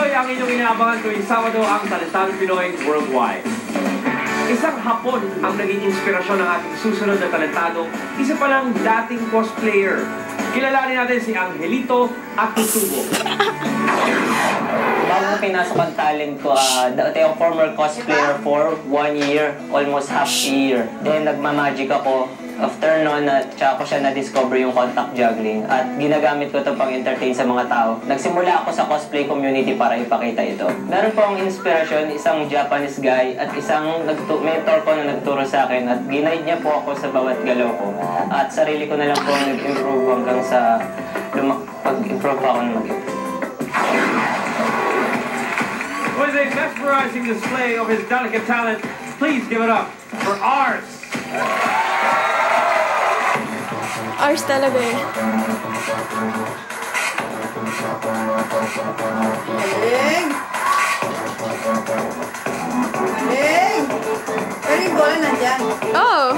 Tuloy ang inyong inaabangan tuwing Sabado ang Talentado Pinoy Worldwide. Isang Hapon ang naging inspirasyon ng ating susunod na talentado, isa palang dating cosplayer. Kilalanin natin si Angelito Atutubo. Bago pinasok ang talent ko, dati ako former cosplayer for 1 year, almost half a year. Then nagmamagic ako. After noon, tsaka ko siya na-discover yung contact juggling at ginagamit ko ito pang entertain sa mga tao. Nagsimula ako sa cosplay community para ipakita ito. Meron po ang inspirasyon, isang Japanese guy at isang mentor ko na nagturo sa akin at ginaid niya po ako sa bawat galaw ko. At sarili ko na lang po nag-improve hanggang sa pag-improve ako na mag-improve. With a mesmerizing display of his delicate talent, please give it up for Ars. Ars talaga eh. Galing! Galing! Pero yung bola nandyan. Oh!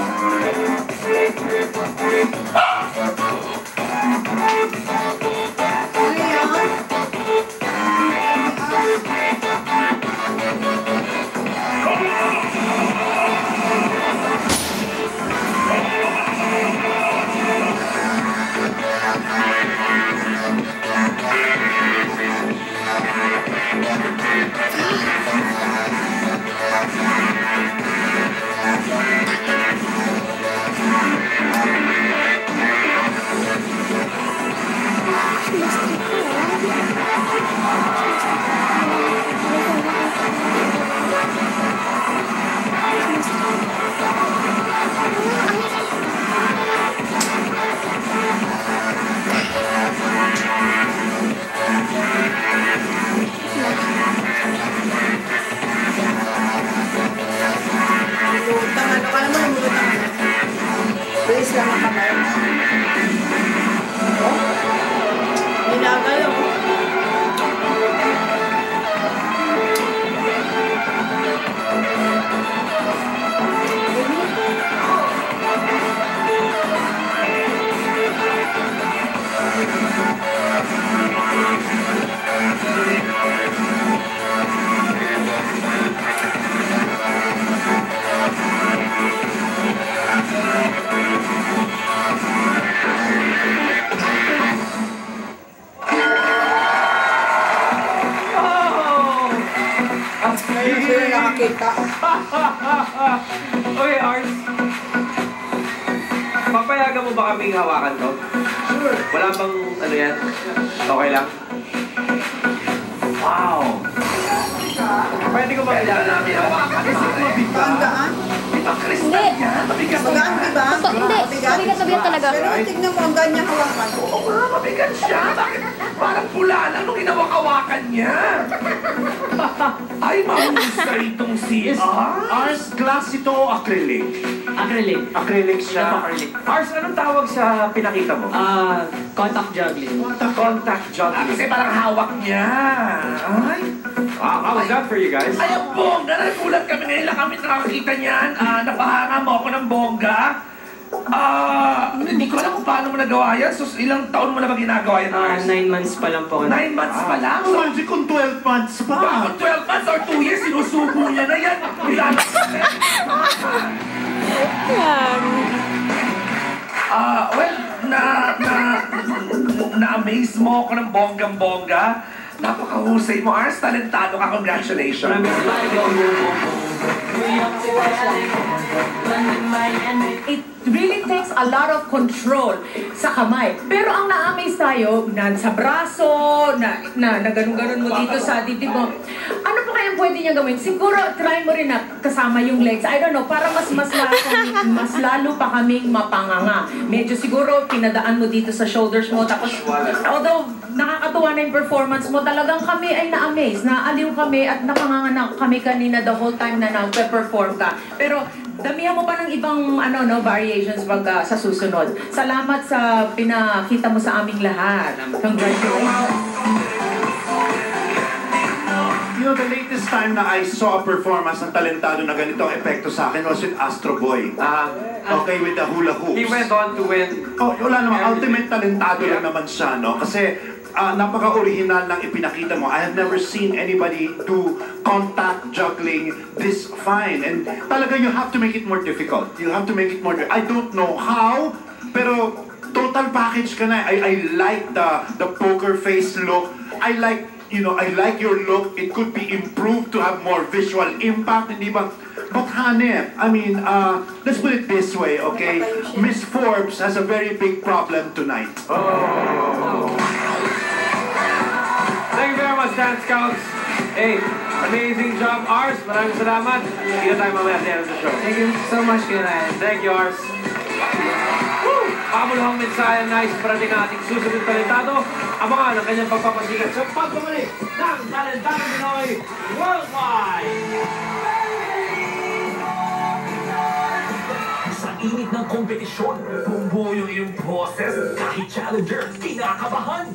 Ano yan? Bilis lang ang kamay. Oh? Hinagalaw mo. Ngayon sila nakakita. Okay, Ars. Papayagan mo ba kaming hawakan to? Sure. Wala bang ano yan? Okay lang? Wow! Pwede ko ba kailangan namin hawakan? Panggaan? Hindi. Magaan, diba? Hindi. Mabigat na bigat talaga. Pero tignan mo ang ganyan hawakan. Oo nga, mabigat siya. Bakit parang pula lang nung hinawak-hawakan niya? Ay, mahusay itong si Ars glass ito o acrylic? Acrylic. Acrylic siya. Ars, anong tawag sa pinakita mo? Contact juggling. Contact juggling. Kasi parang hawak niya. Ay, How was that for you guys? ay, ang bongga. Nagulat kami ngayon lang kami nakakita niyan. Napahanga mo ako ng bongga. Hindi ko alam kung paano mo nagawa yan. So, ilang taon mo na ba ginagawa yan, Ars? 9 months pa lang po. 9 months pa lang? So, Imagine kung 12 months pa. bakit 12 months or 2 years, sinusubo niya na yan. Yan. Well, na-amaze mo ako ng bonggang-bongga. Napakahusay mo, Ars. Talentado ka. Congratulations. It really takes a lot of control sa kamay. Pero ang na-amaze tayo, sa braso, na ganun-ganun mo dito sa dibdib mo. Ano pa kayang pwede niya gawin? Siguro, try mo rin na kasama yung legs. I don't know, para mas lalo pa kaming mapanganga. Medyo siguro, pinadaan mo dito sa shoulders mo. Tapos, although nakakatuwa na yung performance mo, talagang kami ay na-amaze. Naaliw kami at napanganga kami kanina the whole time na nagpe-perform ka. Pero, damihan mo pa ng ibang variations pag sa susunod. Salamat sa pinakita mo sa aming lahat. Congratulations. You know, the latest time na I saw a performance ng talentado na ganito ang epekto sa akin was with Astro Boy. Okay, with the hula hoops. He went on to win. Oh, wala naman. Ultimate talentado lang naman siya, no? Kasi napaka-original ng ipinakita mo. I have never seen anybody do contact juggling this fine. And talaga, you have to make it more difficult. You have to make it more I don't know how, pero total package ka na. I like the poker face look. I like your look. It could be improved to have more visual impact, hindi ba? But Hanep, I mean, let's put it this way, okay? Miss Forbes has a very big problem tonight. Thank you very much, Dance Scouts. Hey, amazing job, Ars. Maraming salamat. Kita tayo mamaya at the end of the show. Thank you so much, Kuya Ryan. Thank you, Ars. Pamuluhang mensahe nais parating ang ating susunod talentado. Abangan ang kanyang pagpapasikat sa pagbabalik ng Talentadong Pinoy Worldwide! Sa init ng kompetisyon, bumubuo yung iyong boses. Kahit challenger, kinakabahan.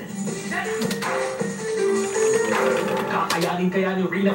Kakayanin kaya ni Rina